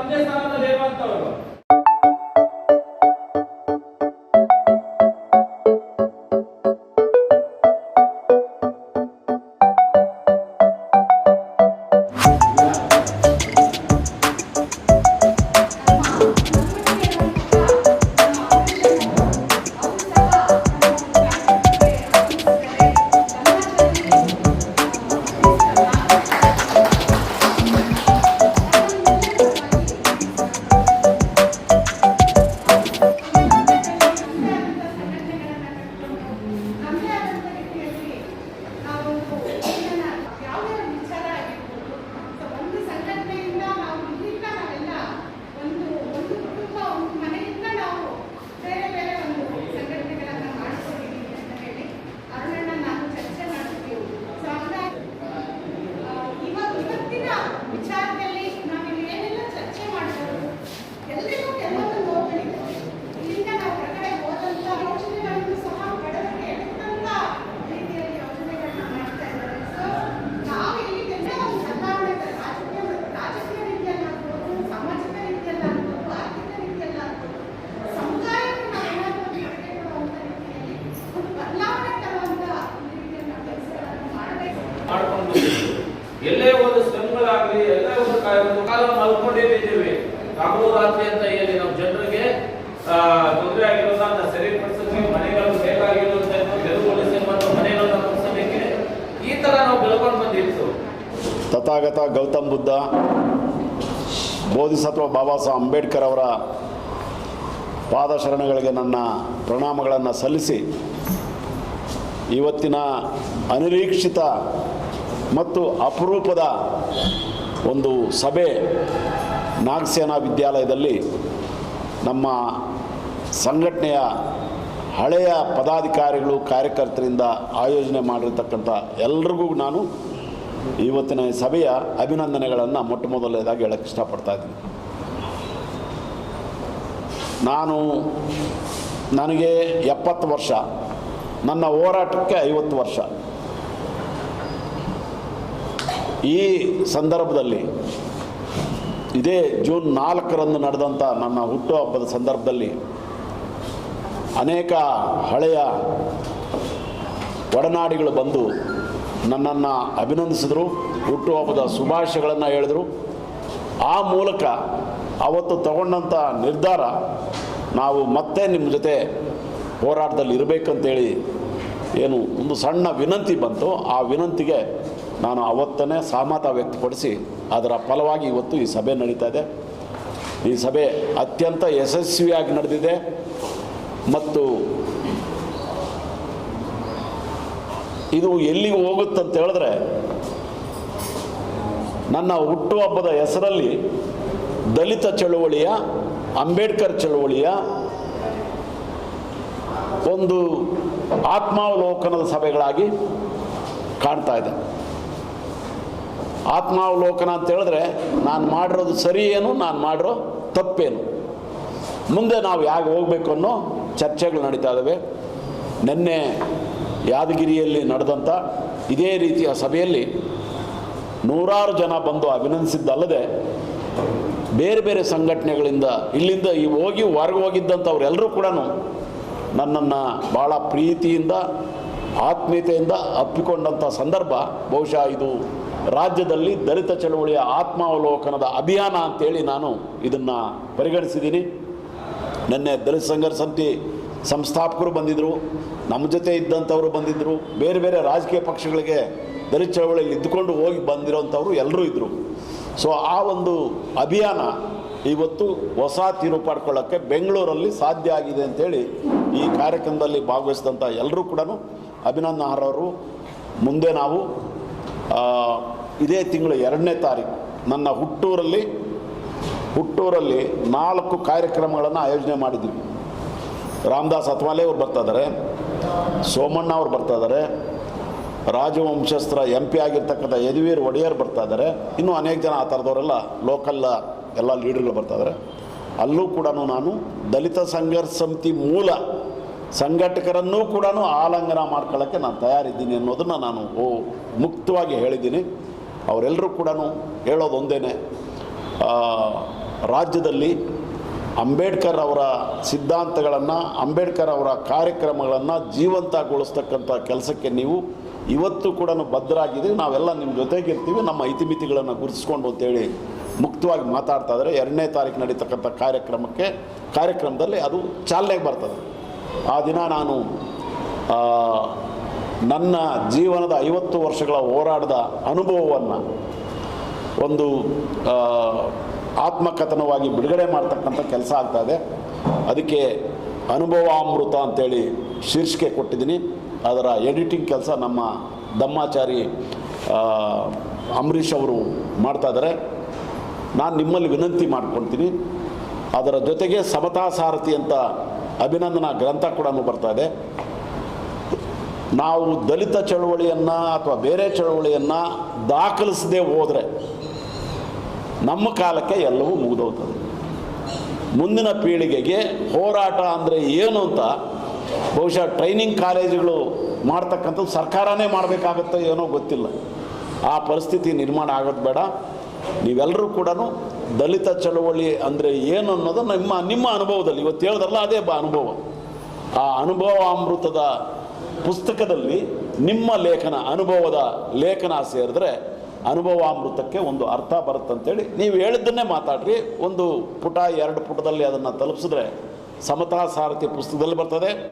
ತಂದೆ ಸ್ಥಾನದಲ್ಲಿ ಇರುವಂತವರು. ಎಲ್ಲೇ ಒಂದು ಸ್ಲಮ್ಗಳಾಗಲಿ ಎಲ್ಲೇ ಒಂದು ಕಾಲ ಮಲ್ಕೊಂಡಿದ್ದೀವಿ ರಾತ್ರಿ ಅಂತ ಹೇಳಿ ನಾವು ಜನರಿಗೆ ತೊಂದರೆ ಆಗಿರೋದನ್ನ ಸರಿಪಡಿಸೋಕೆ ಮನೆಗಳನ್ನು ಬೇಕಾಗಿರುವಂತ ಬೆಳಗೊಳಿಸುವಂತ ಮನೆಗಳನ್ನ ಕೊಡಿಸಲಿಕ್ಕೆ ಈ ತರ ನಾವು ಬೆಳ್ಕೊಂಡು ಬಂದಿತ್ತು. ತಥಾಗತ ಗೌತಮ್ ಬುದ್ಧ, ಬೋಧಿಸತ್ವ ಬಾಬಾ ಸಾಹೇಬ್ ಅಂಬೇಡ್ಕರ್ ಅವರ ಪಾದಶರಣಗಳಿಗೆ ನನ್ನ ಪ್ರಣಾಮಗಳನ್ನು ಸಲ್ಲಿಸಿ ಇವತ್ತಿನ ಅನಿರೀಕ್ಷಿತ ಮತ್ತು ಅಪರೂಪದ ಒಂದು ಸಭೆ ನಾಗಸೇನಾ ವಿದ್ಯಾಲಯದಲ್ಲಿ ನಮ್ಮ ಸಂಘಟನೆಯ ಹಳೆಯ ಪದಾಧಿಕಾರಿಗಳು ಕಾರ್ಯಕರ್ತರಿಂದ ಆಯೋಜನೆ ಮಾಡಿರ್ತಕ್ಕಂಥ ಎಲ್ರಿಗೂ ನಾನು ಇವತ್ತಿನ ಸಭೆಯ ಅಭಿನಂದನೆಗಳನ್ನು ಮೊಟ್ಟ ಮೊದಲನೇದಾಗಿ ಹೇಳಕ್ಕೆ ಇಷ್ಟಪಡ್ತಾ ಇದ್ದೀನಿ. ನನಗೆ 70 ವರ್ಷ, ನನ್ನ ಹೋರಾಟಕ್ಕೆ 50 ವರ್ಷ. ಈ ಸಂದರ್ಭದಲ್ಲಿ ಇದೇ ಜೂನ್ 4ರಂದು ನಡೆದಂಥ ನನ್ನ ಹುಟ್ಟುಹಬ್ಬದ ಸಂದರ್ಭದಲ್ಲಿ ಅನೇಕ ಹಳೆಯ ಒಡನಾಡಿಗಳು ಬಂದು ನನ್ನನ್ನು ಅಭಿನಂದಿಸಿದರು, ಹುಟ್ಟುಹಬ್ಬದ ಶುಭಾಶಯಗಳನ್ನು ಹೇಳಿದರು. ಆ ಮೂಲಕ ಅವತ್ತು ತಗೊಂಡಂಥ ನಿರ್ಧಾರ, ನಾವು ಮತ್ತೆ ನಿಮ್ಮ ಜೊತೆ ಹೋರಾಟದಲ್ಲಿ ಇರಬೇಕಂತೇಳಿ ಏನು ಒಂದು ಸಣ್ಣ ವಿನಂತಿ ಬಂತು. ಆ ವಿನಂತಿಗೆ ನಾನು ಅವತ್ತನೇ ಸಹಮತ ವ್ಯಕ್ತಪಡಿಸಿ ಅದರ ಫಲವಾಗಿ ಇವತ್ತು ಈ ಸಭೆ ನಡೀತಾ ಇದೆ. ಈ ಸಭೆ ಅತ್ಯಂತ ಯಶಸ್ವಿಯಾಗಿ ನಡೆದಿದೆ ಮತ್ತು ಇದು ಎಲ್ಲಿಗೆ ಹೋಗುತ್ತಂತ ಹೇಳಿದ್ರೆ, ನನ್ನ ಹುಟ್ಟುಹಬ್ಬದ ಹೆಸರಲ್ಲಿ ದಲಿತ ಚಳುವಳಿಯ, ಅಂಬೇಡ್ಕರ್ ಚಳುವಳಿಯ ಒಂದು ಆತ್ಮಾವಲೋಕನದ ಸಭೆಗಳಾಗಿ ಕಾಣ್ತಾ ಇದೆ. ಆತ್ಮಾವಲೋಕನ ಅಂತ ಹೇಳಿದ್ರೆ, ನಾನು ಮಾಡಿರೋದು ಸರಿ ಏನು, ನಾನು ಮಾಡಿರೋ ತಪ್ಪೇನು, ಮುಂದೆ ನಾವು ಹೇಗೆ ಹೋಗಬೇಕು ಅನ್ನೋ ಚರ್ಚೆಗಳು ನಡೀತಾ ಇದ್ದಾವೆ. ನಿನ್ನೆ ಯಾದಗಿರಿಯಲ್ಲಿ ನಡೆದಂಥ ಇದೇ ರೀತಿಯ ಸಭೆಯಲ್ಲಿ ನೂರಾರು ಜನ ಬಂದು ಅಭಿನಂದಿಸಿದ್ದಲ್ಲದೆ ಬೇರೆ ಬೇರೆ ಸಂಘಟನೆಗಳಿಂದ ಇಲ್ಲಿಂದ ಹೊರಗೆ ಹೋಗಿದ್ದಂಥವ್ರೆಲ್ಲರೂ ಕೂಡ ನನ್ನನ್ನು ಭಾಳ ಪ್ರೀತಿಯಿಂದ ಆತ್ಮೀಯತೆಯಿಂದ ಅಪ್ಪಿಕೊಂಡಂಥ ಸಂದರ್ಭ ಬಹುಶಃ ಇದು ರಾಜ್ಯದಲ್ಲಿ ದಲಿತ ಚಳವಳಿಯ ಆತ್ಮಾವಲೋಕನದ ಅಭಿಯಾನ ಅಂತೇಳಿ ನಾನು ಇದನ್ನು ಪರಿಗಣಿಸಿದ್ದೀನಿ. ನಿನ್ನೆ ದಲಿತ ಸಂಘರ್ಷ ಸಮಿತಿ ಸಂಸ್ಥಾಪಕರು ಬಂದಿದ್ದರು, ನಮ್ಮ ಜೊತೆ ಇದ್ದಂಥವರು ಬಂದಿದ್ದರು, ಬೇರೆ ಬೇರೆ ರಾಜಕೀಯ ಪಕ್ಷಗಳಿಗೆ ದಲಿತ ಚಳವಳಿಯಲ್ಲಿ ಇದ್ದುಕೊಂಡು ಹೋಗಿ ಬಂದಿರೋಂಥವ್ರು ಎಲ್ಲರೂ ಇದ್ದರು. ಸೊ ಆ ಒಂದು ಅಭಿಯಾನ ಇವತ್ತು ಹೊಸ ತೀರು ಪಡ್ಕೊಳ್ಳೋಕ್ಕೆ ಬೆಂಗಳೂರಲ್ಲಿ ಸಾಧ್ಯ ಆಗಿದೆ ಅಂಥೇಳಿ ಈ ಕಾರ್ಯಕ್ರಮದಲ್ಲಿ ಭಾಗವಹಿಸಿದಂಥ ಎಲ್ಲರೂ ಕೂಡ ಅಭಿನಂದನಾರ್ಹರು. ಮುಂದೆ ನಾವು ಇದೇ ತಿಂಗಳು 2ನೇ ತಾರೀಕು ನನ್ನ ಹುಟ್ಟೂರಲ್ಲಿ 4 ಕಾರ್ಯಕ್ರಮಗಳನ್ನು ಆಯೋಜನೆ ಮಾಡಿದ್ದೀವಿ. ರಾಮದಾಸ್ ಅತ್ವಾಲೆ ಅವರು ಬರ್ತಾ ಇದ್ದಾರೆ, ಸೋಮಣ್ಣ ಅವರು ಬರ್ತಾ ಇದ್ದಾರೆ, ರಾಜವಂಶಸ್ತ್ರ MP ಆಗಿರ್ತಕ್ಕಂಥ ಯದುವೀರ್ ಒಡೆಯರ್ ಬರ್ತಾ ಇದ್ದಾರೆ, ಇನ್ನೂ ಅನೇಕ ಜನ ಆ ಥರದವರೆಲ್ಲ ಲೋಕಲ್ ಎಲ್ಲ ಲೀಡರ್ಗಳು ಬರ್ತಾ ಇದ್ದಾರೆ. ಅಲ್ಲೂ ಕೂಡ ನಾನು ದಲಿತ ಸಂಘರ್ಷ ಸಮಿತಿ ಮೂಲ ಸಂಘಟಕರನ್ನೂ ಕೂಡ ಆಲಂಘನ ಮಾಡ್ಕೊಳ್ಳೋಕ್ಕೆ ನಾನು ತಯಾರಿದ್ದೀನಿ ಅನ್ನೋದನ್ನು ನಾನು ಮುಕ್ತವಾಗಿ ಹೇಳಿದ್ದೀನಿ. ಅವರೆಲ್ಲರೂ ಕೂಡ ಹೇಳೋದು ಒಂದೇ, ರಾಜ್ಯದಲ್ಲಿ ಅಂಬೇಡ್ಕರ್ ಅವರ ಸಿದ್ಧಾಂತಗಳನ್ನು, ಅಂಬೇಡ್ಕರ್ ಅವರ ಕಾರ್ಯಕ್ರಮಗಳನ್ನು ಜೀವಂತಗೊಳಿಸ್ತಕ್ಕಂಥ ಕೆಲಸಕ್ಕೆ ನೀವು ಇವತ್ತು ಕೂಡ ಬದ್ಧರಾಗಿದ್ದೀವಿ. ನಾವೆಲ್ಲ ನಿಮ್ಮ ಜೊತೆಗಿರ್ತೀವಿ, ನಮ್ಮ ಇತಿಮಿತಿಗಳನ್ನು ಗುರುತಿಸ್ಕೊಂಡು ಅಂತೇಳಿ ಮುಕ್ತವಾಗಿ ಮಾತಾಡ್ತಾ ಇದ್ದಾರೆ. 2ನೇ ತಾರೀಕು ನಡೀತಕ್ಕಂಥ ಕಾರ್ಯಕ್ರಮದಲ್ಲಿ ಅದು ಚಾಲನೆಗೆ ಬರ್ತದೆ. ಆ ದಿನ ನಾನು ನನ್ನ ಜೀವನದ 50 ವರ್ಷಗಳ ಹೋರಾಟದ ಅನುಭವವನ್ನು ಒಂದು ಆತ್ಮಕಥನವಾಗಿ ಬಿಡುಗಡೆ ಮಾಡ್ತಕ್ಕಂಥ ಕೆಲಸ ಆಗ್ತಾಯಿದೆ. ಅದಕ್ಕೆ ಅನುಭವಾಮೃತ ಅಂತೇಳಿ ಶೀರ್ಷಿಕೆ ಕೊಟ್ಟಿದ್ದೀನಿ. ಅದರ ಎಡಿಟಿಂಗ್ ಕೆಲಸ ನಮ್ಮ ದಮ್ಮಾಚಾರಿ ಅಂಬರೀಷ್ ಅವರು ಮಾಡ್ತಾಯಿದ್ದಾರೆ. ನಾನು ನಿಮ್ಮಲ್ಲಿ ವಿನಂತಿ ಮಾಡ್ಕೊಳ್ತೀನಿ, ಅದರ ಜೊತೆಗೆ ಸಮತಾ ಸಾರಥಿ ಅಂತ ಅಭಿನಂದನಾ ಗ್ರಂಥ ಕೂಡ ಬರ್ತಾಯಿದೆ. ನಾವು ದಲಿತ ಚಳವಳಿಯನ್ನು ಅಥವಾ ಬೇರೆ ಚಳವಳಿಯನ್ನು ದಾಖಲಿಸದೆ ಹೋದರೆ ನಮ್ಮ ಕಾಲಕ್ಕೆ ಎಲ್ಲವೂ ಮುಗಿದೋಗ್ತದೆ. ಮುಂದಿನ ಪೀಳಿಗೆಗೆ ಹೋರಾಟ ಅಂದರೆ ಏನು ಅಂತ ಬಹುಶಃ ಟ್ರೈನಿಂಗ್ ಕಾಲೇಜುಗಳು ಮಾಡ್ತಕ್ಕಂಥದ್ದು ಸರ್ಕಾರನೇ ಮಾಡಬೇಕಾಗತ್ತೋ ಏನೋ ಗೊತ್ತಿಲ್ಲ. ಆ ಪರಿಸ್ಥಿತಿ ನಿರ್ಮಾಣ ಆಗೋದು ಬೇಡ. ನೀವೆಲ್ಲರೂ ಕೂಡ ದಲಿತ ಚಳವಳಿ ಅಂದರೆ ಏನು ಅನ್ನೋದು ನಿಮ್ಮ ಅನುಭವದಲ್ಲಿ ಇವತ್ತು ಹೇಳಿದ್ರಲ್ಲ ಅದೇ ಅನುಭವ. ಆ ಅನುಭವಾಮೃತದ ಪುಸ್ತಕದಲ್ಲಿ ನಿಮ್ಮ ಅನುಭವದ ಲೇಖನ ಸೇರಿದ್ರೆ ಅನುಭವಾಮೃತಕ್ಕೆ ಒಂದು ಅರ್ಥ ಬರುತ್ತಂತೇಳಿ ನೀವು ಹೇಳಿದ್ದನ್ನೇ ಮಾತಾಡ್ರಿ. 1 ಪುಟ 2 ಪುಟದಲ್ಲಿ ಅದನ್ನು ತಲುಪಿಸಿದ್ರೆ ಸಮತಾ ಸಾರಥಿ ಪುಸ್ತಕದಲ್ಲಿ ಬರ್ತದೆ.